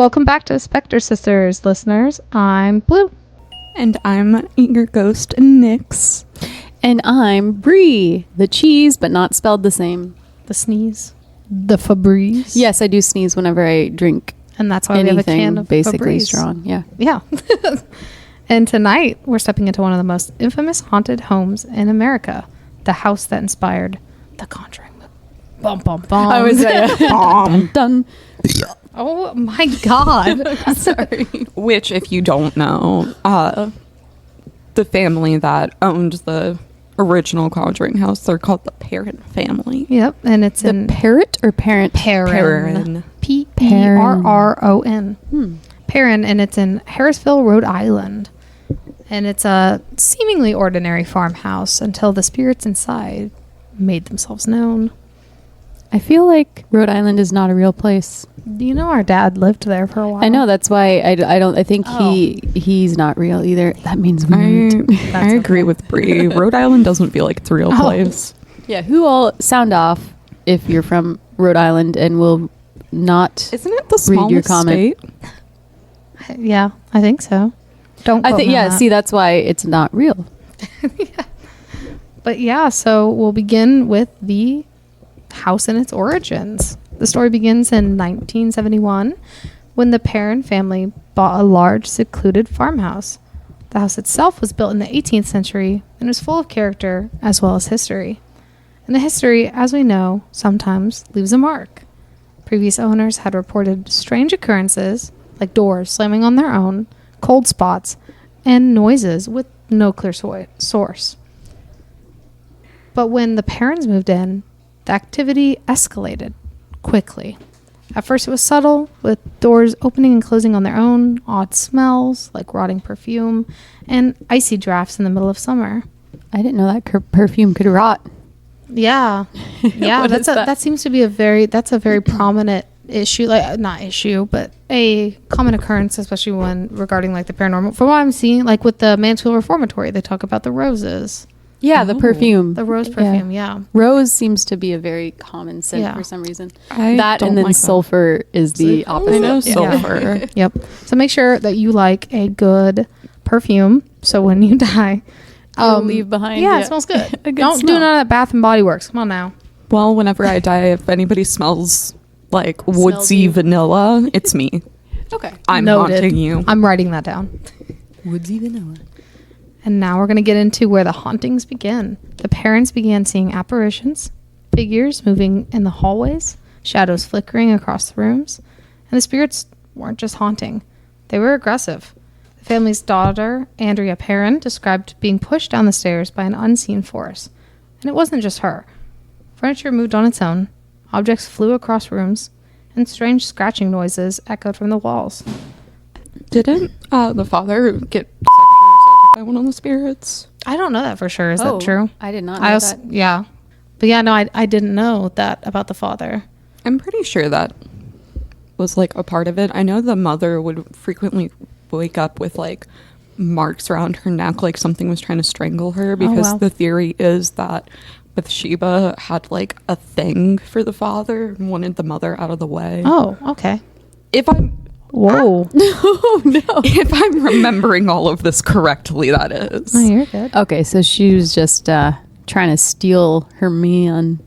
Welcome back to Spectre Sisters, listeners. I'm Blue. And I'm your ghost, Nyx. And I'm Brie, the cheese, but not spelled the same. The sneeze. The Febreze. Yes, I do sneeze whenever I drink And that's why anything we have a can of basically Febreze. strong. Yeah. Yeah. And tonight, we're stepping into one of the most infamous haunted homes in America. The house that inspired the Conjuring movie. Bum, bum, bum. I was done. Oh my God. Sorry. Which, if you don't know, the family that owned the original Conjuring House, they're called the Perron Family. Yep. And it's in Parrot or parent? Perron. Perron. Perron, and it's in Harrisville, Rhode Island. And it's a seemingly ordinary farmhouse until the spirits inside made themselves known. I feel like Rhode Island is not a real place. You know, our dad lived there for a while. I know, that's why I think he's not real either. That means weird. I agree with Brie. Rhode Island doesn't feel like it's a real place. Yeah, who all sound off if you're from Rhode Island and will not Isn't it the read your smallest comment. state? Yeah, I think so. Don't I quote think me on yeah, that. see that's why it's not real. But yeah, so we'll begin with the house and its origins. The story begins in 1971 when the Perron family bought a large secluded farmhouse. The house itself was built in the 18th century and was full of character as well as history. And the history, as we know, sometimes leaves a mark. Previous owners had reported strange occurrences like doors slamming on their own, cold spots, and noises with no clear source. But when the Perrons moved in, the activity escalated quickly. At first it was subtle, with doors opening and closing on their own, odd smells like rotting perfume, and icy drafts in the middle of summer. I didn't know that perfume could rot. Yeah. Yeah, What is that? that seems to be a very prominent issue, like not issue, but a common occurrence, especially when regarding like the paranormal. From what I'm seeing, like with the Mansfield Reformatory, they talk about the roses. Yeah, the perfume. The rose perfume, yeah. Rose seems to be a very common scent Yeah. for some reason. I That don't and then like that. sulfur is the opposite. I know Yeah. sulfur. Yep. So make sure that you like a good perfume. So when you die, leave behind. Yeah, it smells good. A good Don't do smell. none of that Bath and Body Works. Come on now. Well, whenever I die, if anybody smells like Smells woodsy you. vanilla, it's me. Okay. I'm Noted. haunting you. I'm writing that down. Woodsy vanilla. And now we're going to get into where the hauntings begin. The parents began seeing apparitions, figures moving in the hallways, shadows flickering across the rooms, and the spirits weren't just haunting. They were aggressive. The family's daughter, Andrea Perron, described being pushed down the stairs by an unseen force. And it wasn't just her. Furniture moved on its own, objects flew across rooms, and strange scratching noises echoed from the walls. Didn't the father get sexually assaulted by one of the spirits? I don't know that for sure. Is that true? I did not know I also, that. yeah. But yeah, no, I didn't know that about the father. I'm pretty sure that was like a part of it. I know the mother would frequently wake up with like marks around her neck, like something was trying to strangle her, because wow. the theory is that Bathsheba had like a thing for the father and wanted the mother out of the way. Oh, okay. If I'm Whoa. Oh no. if I'm remembering all of this correctly, that is. No, you're good. Okay, so she was just trying to steal her man.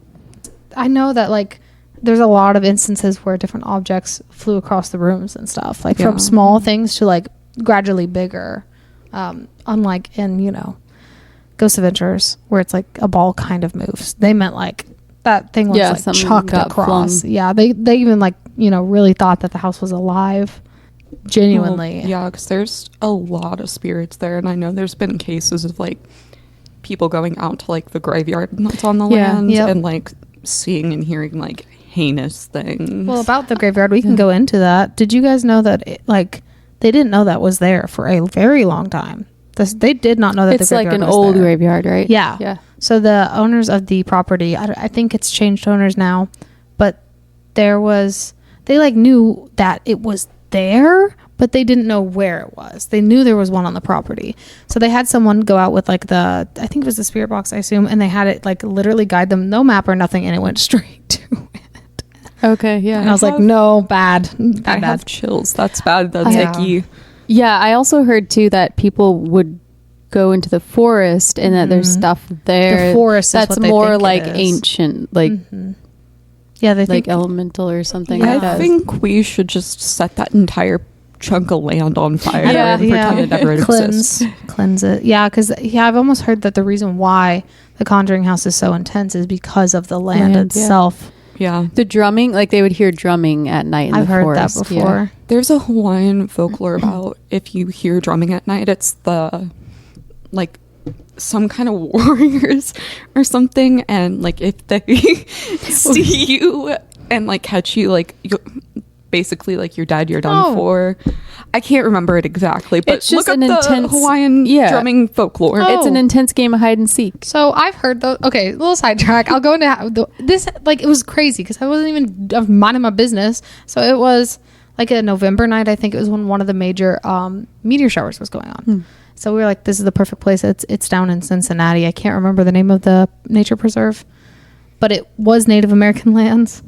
I know that like there's a lot of instances where different objects flew across the rooms and stuff, like Yeah. from small things to like gradually bigger. Unlike in, you know, Ghost Adventures, where it's like a ball kind of moves. They meant like that thing was Yeah, like something chucked got across. flung. Yeah, they even like, you know, really thought that the house was alive. Genuinely. Well, yeah, because there's a lot of spirits there, and I know there's been cases of like people going out to like the graveyard that's on the Yeah. land Yep. and like seeing and hearing like heinous things. Well, about the graveyard, we can go into that. Did you guys know that they didn't know that was there for a very long time? They did not know that It's the like graveyard an was old there. graveyard, right? Yeah. Yeah. So the owners of the property, I think it's changed owners now, but they like knew that it was there, but they didn't know where it was. They knew there was one on the property. So they had someone go out with like I think it was the spirit box, I assume, and they had it like literally guide them, no map or nothing, and it went straight to it. Okay, yeah. And I was like, no, bad. I have chills. That's bad. That's Yeah. icky. Yeah, I also heard too that people would go into the forest and that there's stuff there. The forest is that's what they more think it like is. ancient, like Yeah, they like think elemental or something Yeah. like I that. think we should just set that entire chunk of land on fire Yeah. and pretend it never exists. cleanse it. Yeah, because I've almost heard that the reason why the Conjuring House is so intense is because of the land Land, yeah. itself. Yeah. The drumming, like they would hear drumming at night in I've the heard forest. that before. There's a Hawaiian folklore about if you hear drumming at night, it's the like some kind of warriors or something, and like if they see you and like catch you, like you basically like you're dead, you're done Oh. for. I can't remember it exactly, but It's just look up an the intense- Hawaiian yeah. drumming folklore. Oh. It's an intense game of hide and seek. So I've heard those. Okay, little sidetrack. I'll go into this. Like it was crazy because I wasn't even minding my business. So it was like a November night. I think it was when one of the major meteor showers was going on. So we were like, "This is the perfect place." It's down in Cincinnati. I can't remember the name of the nature preserve, but it was Native American lands,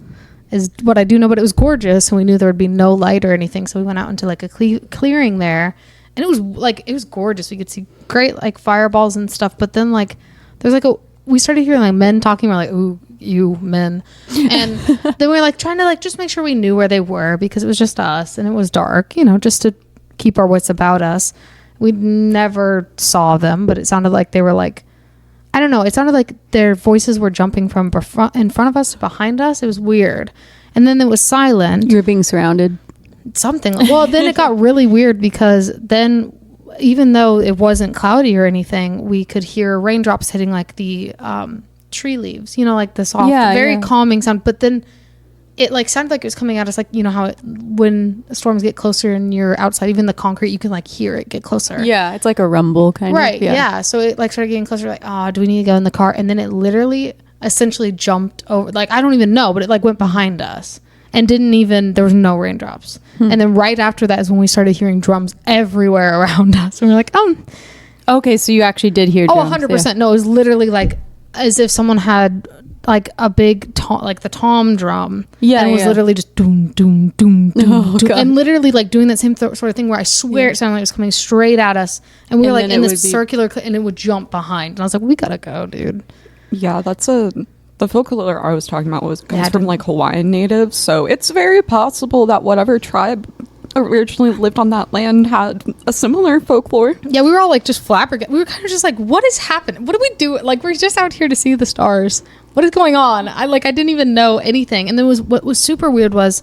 is what I do know. But it was gorgeous, and we knew there would be no light or anything. So we went out into like a clearing there, and it was gorgeous. We could see great like fireballs and stuff. But then like there's like we started hearing like men talking. We're like, "Ooh, you men," and then we were like trying to like just make sure we knew where they were because it was just us and it was dark, just to keep our wits about us. We never saw them, but it sounded like they were like, I don't know. It sounded like their voices were jumping from in front of us to behind us. It was weird. And then it was silent. You were being surrounded. Something. Well, then it got really weird because then even though it wasn't cloudy or anything, we could hear raindrops hitting like the tree leaves, like the soft, very calming sound. But then it like sounded like it was coming at us, like how when storms get closer and you're outside, even the concrete, you can like hear it get closer. Yeah, it's like a rumble kind Right. of. Yeah. So it like started getting closer, like, oh, do we need to go in the car? And then it literally essentially jumped over, like, I don't even know, but it like went behind us and there was no raindrops. And then right after that is when we started hearing drums everywhere around us. And we're like, Okay, so you actually did hear drums. 100%. Yeah. No, it was literally like as if someone had like a big like the tom drum. Yeah, and it was yeah. literally just doom doom doom doom, Oh, doom God. and literally like doing that same sort of thing where I swear it sounded like it was coming straight at us, and we were And like then in it this would be- circular and it would jump behind, and I was like, we gotta go, dude. Yeah, the folklore I was talking about comes Yeah, from like Hawaiian natives, so it's very possible that whatever tribe originally lived on that land had a similar folklore. Yeah, we were all like just flabbergasted. We were kind of just like, what is happening? What do we do? Like, we're just out here to see the stars. What is going on? I didn't even know anything. And then what was super weird was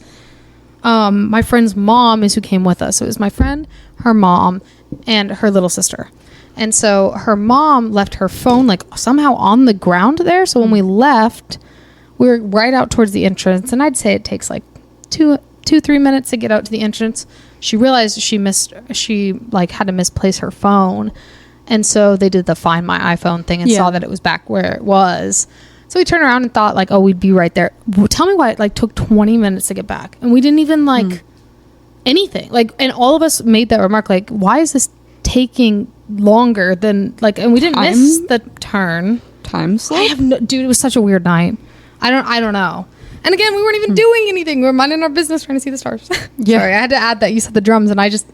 my friend's mom is who came with us. So it was my friend, her mom, and her little sister. And so her mom left her phone like somehow on the ground there. So when we left, we were right out towards the entrance. And I'd say it takes like 2-3 minutes to get out to the entrance. She realized she had to misplace her phone. And so they did the find my iPhone thing and saw that it was back where it was. So we turned around and thought like, oh, we'd be right there. Tell me why it like took 20 minutes to get back. And we didn't even like anything. Like, and all of us made that remark, like, why is this taking longer than like, and we didn't miss the turn. Time I slip? have no, dude, it was such a weird night. I don't know. And again, we weren't even doing anything. We were minding our business, trying to see the stars. Yeah. Sorry, I had to add that. You said the drums, and I think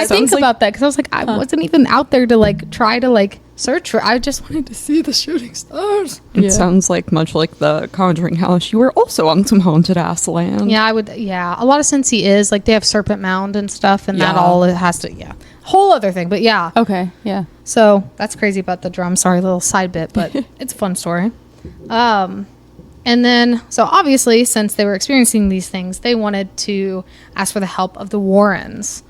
sounds like- about that because I was like, I wasn't even out there to like try to like search for. I just wanted to see the shooting stars. It sounds like much like the Conjuring House. You were also on some haunted ass land. Yeah, I would. Yeah, a lot of Cincy is like they have Serpent Mound and stuff, and that Yeah. all it has to. Yeah, whole other thing. But yeah, Okay, yeah. so that's crazy about the drum. Sorry, little side bit, but it's a fun story. And then, so obviously, since they were experiencing these things, they wanted to ask for the help of the Warrens.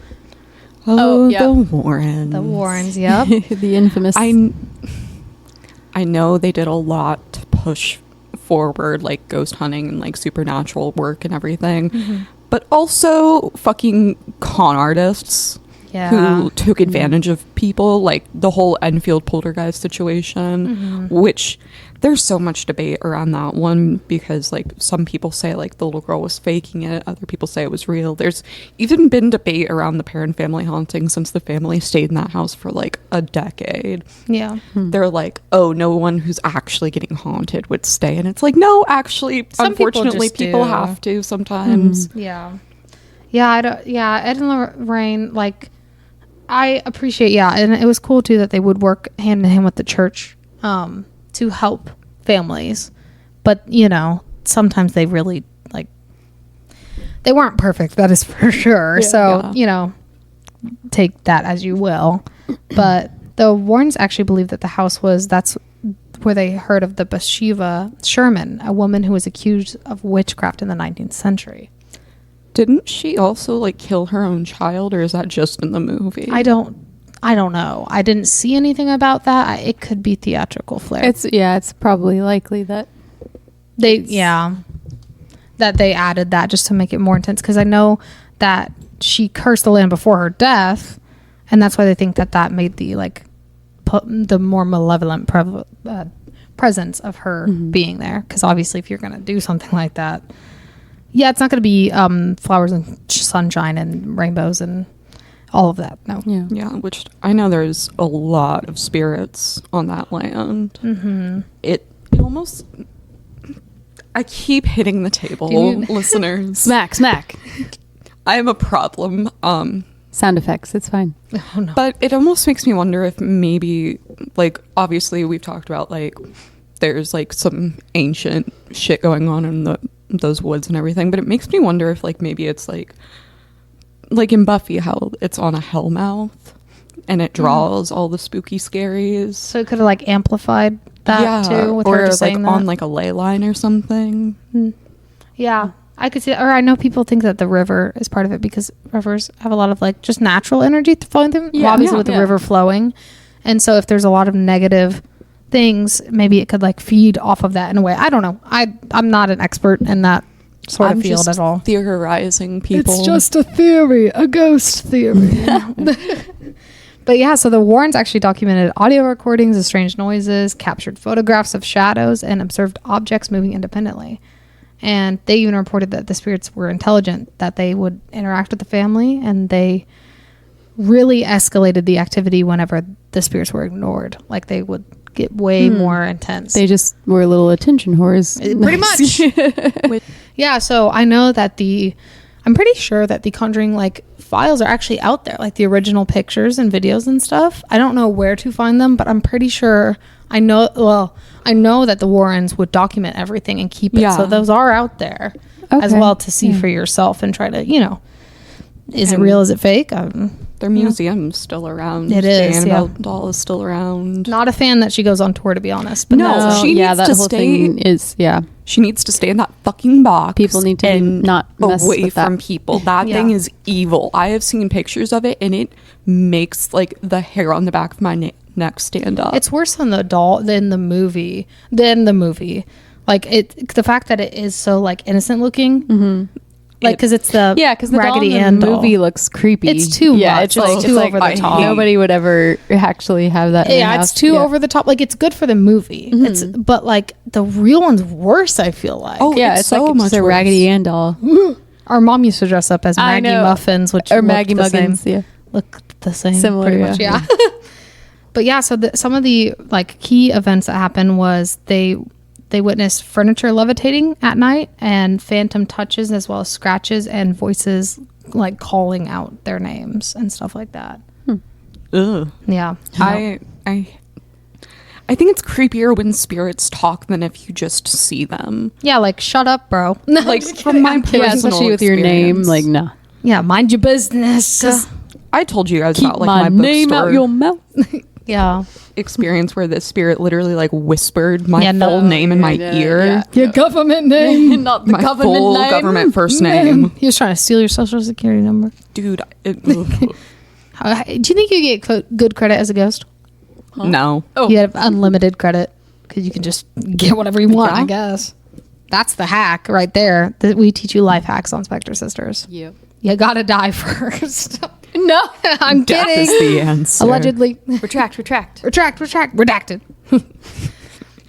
Oh, yeah. the Warrens. The Warrens, yep. The infamous. I know they did a lot to push forward like ghost hunting and like supernatural work and everything, but also fucking con artists. who took advantage of people, like the whole Enfield poltergeist situation, which there's so much debate around that one because like some people say like the little girl was faking it, other people say it was real. There's even been debate around the Perron family haunting since the family stayed in that house for like a decade. Yeah. They're like, oh, no one who's actually getting haunted would stay, and it's like, no, actually, Some unfortunately people people have to sometimes. Yeah. Yeah, Ed and Lorraine, like, I appreciate, and it was cool too that they would work hand in hand with the church to help families. But, you know, sometimes they really, like, they weren't perfect, that is for sure. You know, take that as you will. But the Warrens actually believe that the house that's where they heard of the Bathsheba Sherman, a woman who was accused of witchcraft in the 19th century. Didn't she also like kill her own child, or is that just in the movie? I don't know. I didn't see anything about that. It could be theatrical flair. It's probably likely that that they added that just to make it more intense, because I know that she cursed the land before her death, and that's why they think that made the like the more malevolent presence of her being there. Because obviously, if you're gonna do something like that. Yeah, it's not going to be flowers and sunshine and rainbows and all of that. No. Yeah, which I know there's a lot of spirits on that land. It almost... I keep hitting the table, listeners. Smack. I have a problem. Sound effects, it's fine. Oh, no. But it almost makes me wonder if maybe, like, obviously we've talked about, like, there's, like, some ancient shit going on in those woods and everything, but it makes me wonder if like maybe it's like in Buffy how it's on a hellmouth and it draws all the spooky scaries, So it could have like amplified that too with or her just like saying on that. like a ley line or something. Yeah, I could see that. Or I know people think that the river is part of it because rivers have a lot of like just natural energy flowing through them, obviously with the river flowing, and so if there's a lot of negative things, maybe it could like feed off of that in a way. I don't know. I'm not an expert in that sort of field at all. Theorizing, people. It's just a theory, a ghost theory. But yeah, so the Warrens actually documented audio recordings of strange noises, captured photographs of shadows, and observed objects moving independently. And they even reported that the spirits were intelligent, that they would interact with the family, and they really escalated the activity whenever the spirits were ignored. Like they would get way more intense. They just were little attention whores. Pretty much. Yeah, so I know that I'm pretty sure that the Conjuring like files are actually out there, like the original pictures and videos and stuff. I don't know where to find them, but I'm pretty sure I know that the Warrens would document everything and keep it. So those are out there as well to see for yourself and try to, you know, is it real? Is it fake? Their museum's still around. It is. The Annabelle doll is still around. Not a fan that she goes on tour, to be honest. But No, she needs that to whole stay. thing is She needs to stay in that fucking box. People need to not mess away with that. from people. That thing is evil. I have seen pictures of it, and it makes like the hair on the back of my neck stand up. It's worse than than the movie. Like the fact that it is so like innocent looking. Like, because it's the Raggedy Ann doll. movie looks creepy. It's too much. It's too over the top. Nobody would ever actually have that. Yeah, it's too over the top. Like, it's good for the movie. But like the real one's worse, I feel like. Oh, yeah, it's so like much a Raggedy Ann doll. Our mom used to dress up as Maggie Muffins, which or Maggie Muggins. Yeah, look the same, similar, pretty much. Yeah. But yeah, so some of the like key events that happened was they witnessed furniture levitating at night and phantom touches as well as scratches and voices like calling out their names and stuff like that. Ugh. Yeah. I think it's creepier when spirits talk than if you just see them. Yeah, like shut up, bro. Like from my personal especially with your name, like nah. Yeah, mind your business. I told you guys Keep about like my name bookstore out your mouth. Yeah. experience where the spirit literally like whispered my full name in my ear. Your government name. Not the My government full name. government first name. He was trying to steal your social security number. Dude, Do you think you get good credit as a ghost? no. Oh. You have unlimited credit because you can just get whatever you want, Yeah. I guess. That's the hack right there. We teach you life hacks on Spectre Sisters. Yep. You gotta die first. No, No, I'm Death kidding. is the answer. Allegedly. retract. Redacted.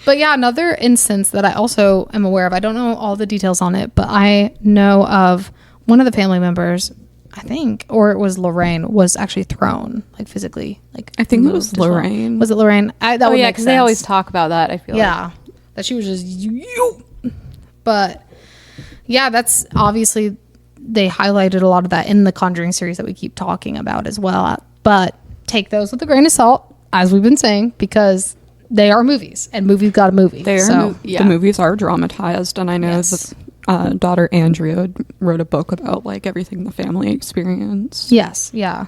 But yeah, another instance that I also am aware of, I don't know all the details on it, but I know of one of the family members, I think, or it was Lorraine, was actually thrown, like physically. Like I think it moved was as well. Lorraine. Was it Lorraine? That would make because they sense. always talk about that. I feel Yeah, that she was just you. But yeah, that's obviously they highlighted a lot of that in the Conjuring series that we keep talking about as well. But take those with a grain of salt, as we've been saying, because they are movies, and movies got a movie. The movies are dramatized, and I know that daughter Andrea wrote a book about like everything the family experienced. Yes, yeah.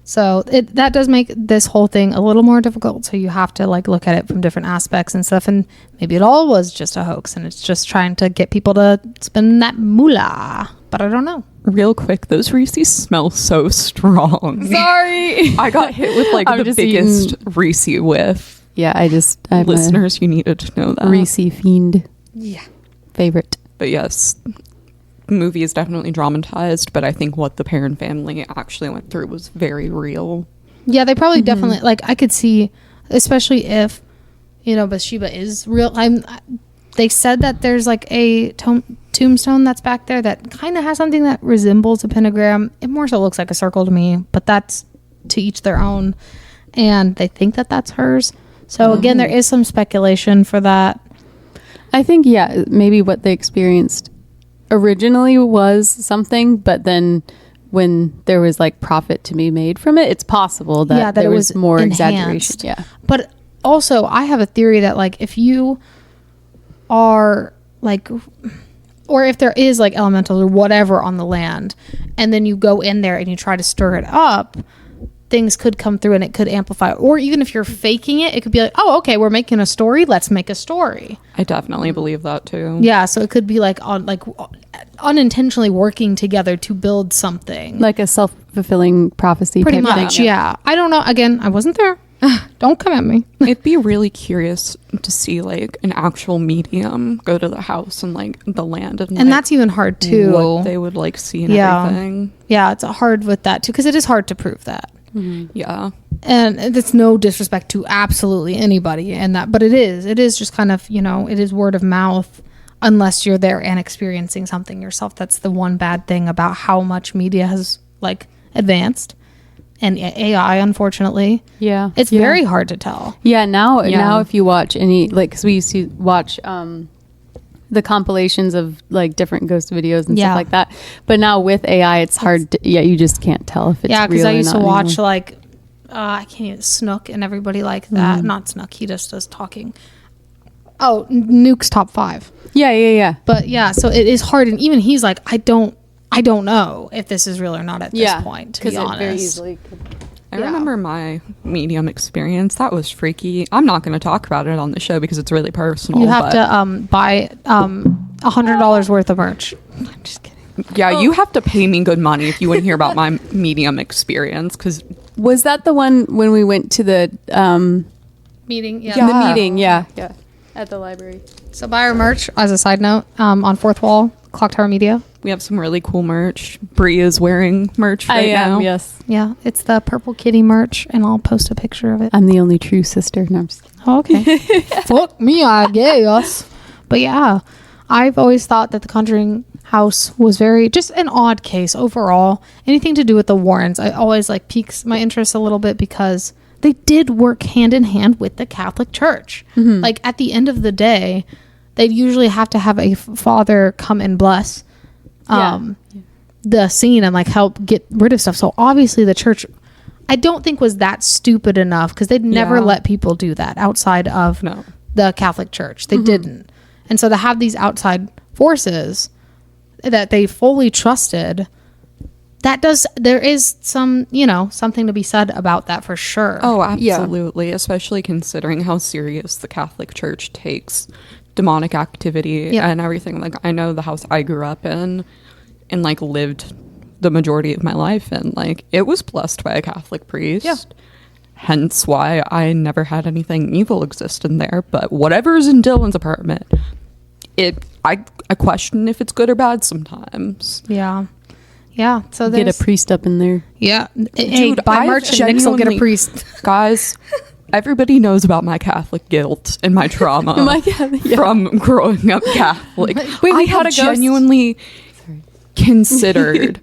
So that does make this whole thing a little more difficult. So you have to like look at it from different aspects and stuff. And maybe it all was just a hoax, and it's just trying to get people to spend that moolah. But I don't know. Real quick, those Reese's smell so strong. Sorry. I got hit with like the biggest Reese whiff. Yeah, I'm Listeners, you needed to know that. Reese fiend. Yeah. Favorite. But yes, the movie is definitely dramatized, but I think what the Perron family actually went through was very real. Yeah, they probably definitely, like, I could see, especially if, Bathsheba is real. They said that there's like a tombstone that's back there that kind of has something that resembles a pentagram. It more so looks like a circle to me, but that's to each their own. And they think that that's hers. So again, there is some speculation for that. I think, maybe what they experienced originally was something, but then when there was like profit to be made from it, it's possible that there was more enhanced. exaggeration. Yeah. But also, I have a theory that like if you are like, or if there is like elementals or whatever on the land, and then you go in there and you try to stir it up, things could come through and it could amplify. Or even if you're faking it, it could be like, oh, okay, we're making a story. Let's make a story. I definitely believe that too. Yeah, so it could be like unintentionally working together to build something. Like a self-fulfilling prophecy. Pretty type much, thing. yeah. I don't know. Again, I wasn't there. Don't come at me. It'd be really curious to see like an actual medium go to the house and like the land and like, that's even hard too. What they would like see and everything. Yeah, it's hard with that too because it is hard to prove that. Yeah, and it's no disrespect to absolutely anybody and that, but it is just kind of it is word of mouth unless you're there and experiencing something yourself. That's the one bad thing about how much media has like advanced. And AI, unfortunately, it's very hard to tell. Now if you watch any, like, because we used to watch the compilations of like different ghost videos and stuff like that, but now with AI, it's hard to, you just can't tell if it's real because I used to watch anymore. like I can't even Snook and everybody like that. Not Snook, he just does talking. Oh, Nuke's top 5. Yeah. But yeah, so it is hard, and even he's like, I don't know if this is real or not at this point, to be honest. Very easily could. I remember my medium experience. That was freaky. I'm not going to talk about it on the show because it's really personal. You have to buy $100 worth of merch. I'm just kidding. Yeah, you have to pay me good money if you want to hear about my medium experience. Because was that the one when we went to the meeting? Yeah, the meeting. Yeah, at the library. So buy our merch as a side note on Fourth Wall, Clock Tower Media. We have some really cool merch. Bree is wearing merch right now. Yes. Yeah, it's the Purple Kitty merch, and I'll post a picture of it. I'm the only true sister. No, I'm just kidding. Oh, okay. Fuck me, I guess. But yeah, I've always thought that the Conjuring House was very just an odd case overall. Anything to do with the Warrens, I always like piques my interest a little bit because they did work hand in hand with the Catholic Church. Like at the end of the day, they'd usually have to have a father come and bless the scene and like help get rid of stuff. So obviously the church, I don't think was that stupid enough because they'd never let people do that outside of the Catholic Church. They didn't. And so to have these outside forces that they fully trusted, there is some, something to be said about that for sure. Oh, absolutely. Especially considering how serious the Catholic Church takes demonic activity and everything. Like I know the house I grew up in and like lived the majority of my life in, like it was blessed by a Catholic priest. Hence why I never had anything evil exist in there. But whatever's in Dylan's apartment, I question if it's good or bad sometimes. Yeah, Yeah. So Get a priest up in there. Yeah. Hey, Dude, buy merch and Nick's will get a priest. Guys, everybody knows about my Catholic guilt and my trauma from growing up Catholic. Wait, I have genuinely considered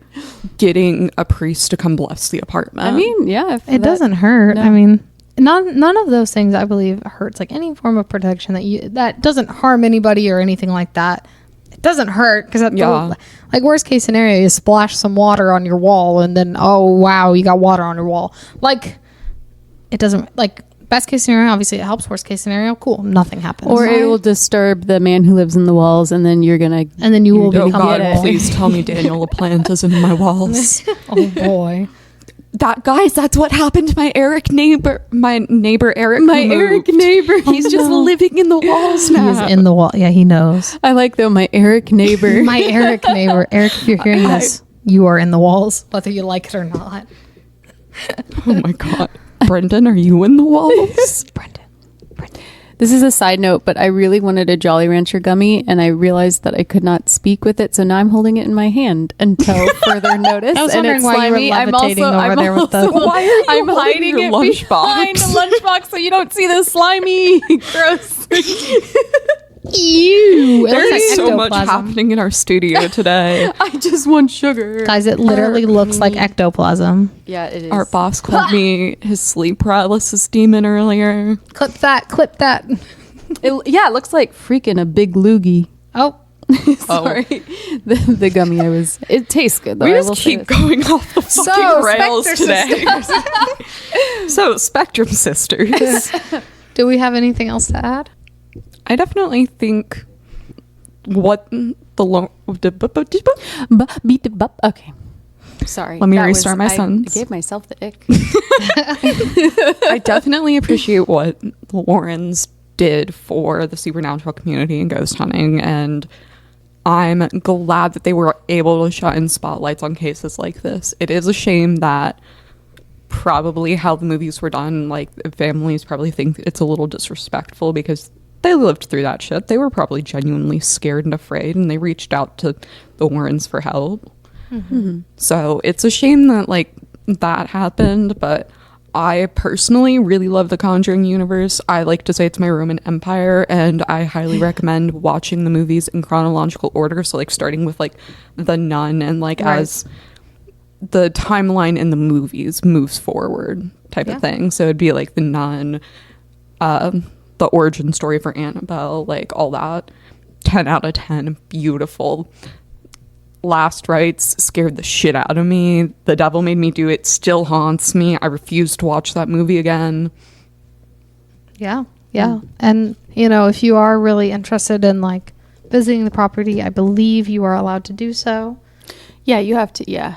getting a priest to come bless the apartment. I mean, yeah. It doesn't hurt. No. I mean, none of those things, I believe, hurts. Like any form of protection that doesn't harm anybody or anything like that. It doesn't hurt because like worst case scenario, you splash some water on your wall and then oh wow, you got water on your wall. Like it doesn't like. Best case scenario, obviously it helps. Worst case scenario, cool, nothing happens. Or it will disturb the man who lives in the walls, and then you're gonna. And then you will oh become. God, please tell me Daniel LaPlante is in my walls. Oh boy. That's what happened to my neighbor Eric. Eric neighbor. He's just living in the walls now. He's in the wall. Yeah, he knows. I like though my Eric neighbor. My Eric neighbor. Eric, if you're hearing this, you are in the walls, whether you like it or not. Oh my God. Brendan, are you in the walls? Brendan. This is a side note, but I really wanted a Jolly Rancher gummy, and I realized that I could not speak with it, so now I'm holding it in my hand until further notice. I was and wondering it's why you were slimy. levitating over there with the. Why are you I'm holding hiding your it lunchbox? behind the lunchbox so you don't see the slimy, gross. Ew! There's so much happening in our studio today. I just want sugar. Guys, it literally looks like ectoplasm. Yeah, it is. Our boss called me his sleep paralysis demon earlier. Clip that. It looks like freaking a big loogie. Oh, Sorry. The gummy it tastes good though. We just keep going off the fucking rails today. So, Spectre Sisters. Do we have anything else to add? I definitely think what the Okay. Sorry. Let me restart my sentence. I gave myself the ick. I definitely appreciate what the Warrens did for the supernatural community and ghost hunting, and I'm glad that they were able to shine spotlights on cases like this. It is a shame that probably how the movies were done, like families probably think it's a little disrespectful because they lived through that shit. They were probably genuinely scared and afraid, and they reached out to the Warrens for help. Mm-hmm. So it's a shame that like that happened, but I personally really love the Conjuring universe. I like to say it's my Roman Empire, and I highly recommend watching the movies in chronological order. So like starting with like The Nun, and like as the timeline in the movies moves forward type of thing. So it'd be like The Nun, the origin story for Annabelle, like all that. 10 out of 10, beautiful. Last Rites scared the shit out of me. The Devil Made Me Do It still haunts me. I refuse to watch that movie again. Yeah. And you know, if you are really interested in like visiting the property, I believe you are allowed to do so. Yeah, you have to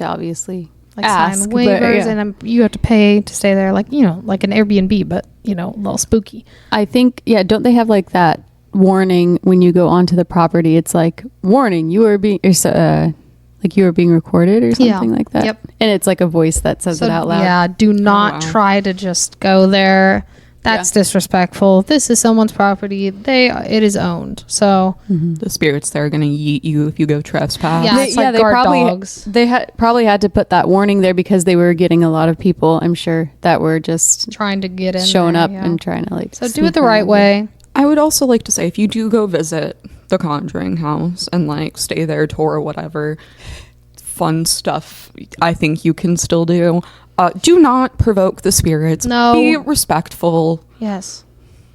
obviously like ask, sign waivers, and you have to pay to stay there, like, you know, like an Airbnb, but you know, a little spooky. I think, don't they have like that warning when you go onto the property? It's like, warning, you are being recorded or something like that. Yep. And it's like a voice that says it out loud. Yeah, do not try to just go there. That's disrespectful. This is someone's property. It is owned. So the spirits there are going to yeet you if you go trespass. Yeah, it's like guard dogs. They probably had to put that warning there because they were getting a lot of people, I'm sure, that were just trying to get in, showing there, up and trying to like. So do it the right way. I would also like to say, if you do go visit the Conjuring House and like stay there, tour, whatever fun stuff I think you can still do. Do not provoke the spirits. No. Be respectful. Yes.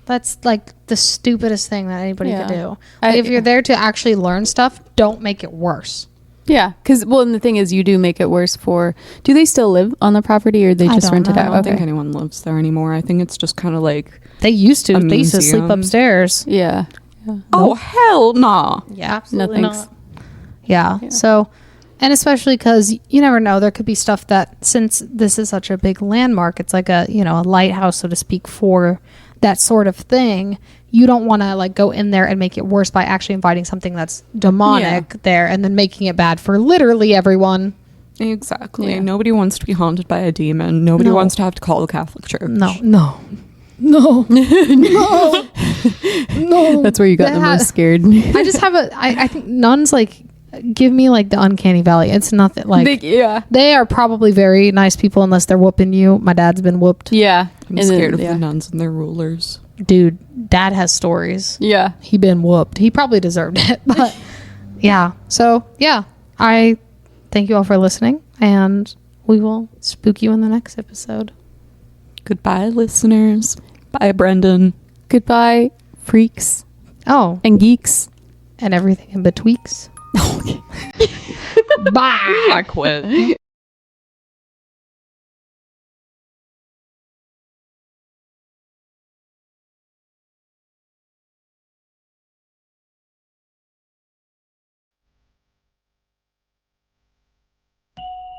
That's like the stupidest thing that anybody could do. Like, if you're there to actually learn stuff, don't make it worse. Yeah, because and the thing is, you do make it worse for. Do they still live on the property, or they just rent it out? I don't think anyone lives there anymore. I think it's just kind of like they used to. They used to sleep upstairs. Yeah. Oh hell nah. Yeah, absolutely no thanks. Not. Yeah. So, and especially because you never know, there could be stuff that, since this is such a big landmark, it's like a lighthouse, so to speak, for that sort of thing. You don't want to like go in there and make it worse by actually inviting something that's demonic there and then making it bad for literally everyone. Exactly. Yeah. Nobody wants to be haunted by a demon. Nobody wants to have to call the Catholic Church. No. That's where you got the most scared. I just have I think nuns, like, give me like the uncanny valley. It's nothing like they are probably very nice people unless they're whooping you. My dad's been whooped. Yeah. I'm scared of the nuns and their rulers. Dude, dad has stories. Yeah. He been whooped. He probably deserved it. But yeah. So yeah, I thank you all for listening, and we will spook you in the next episode. Goodbye, listeners. Bye, Brendan. Goodbye, freaks. Oh. And geeks. And everything in betweeks. Okay. Bye. I quit.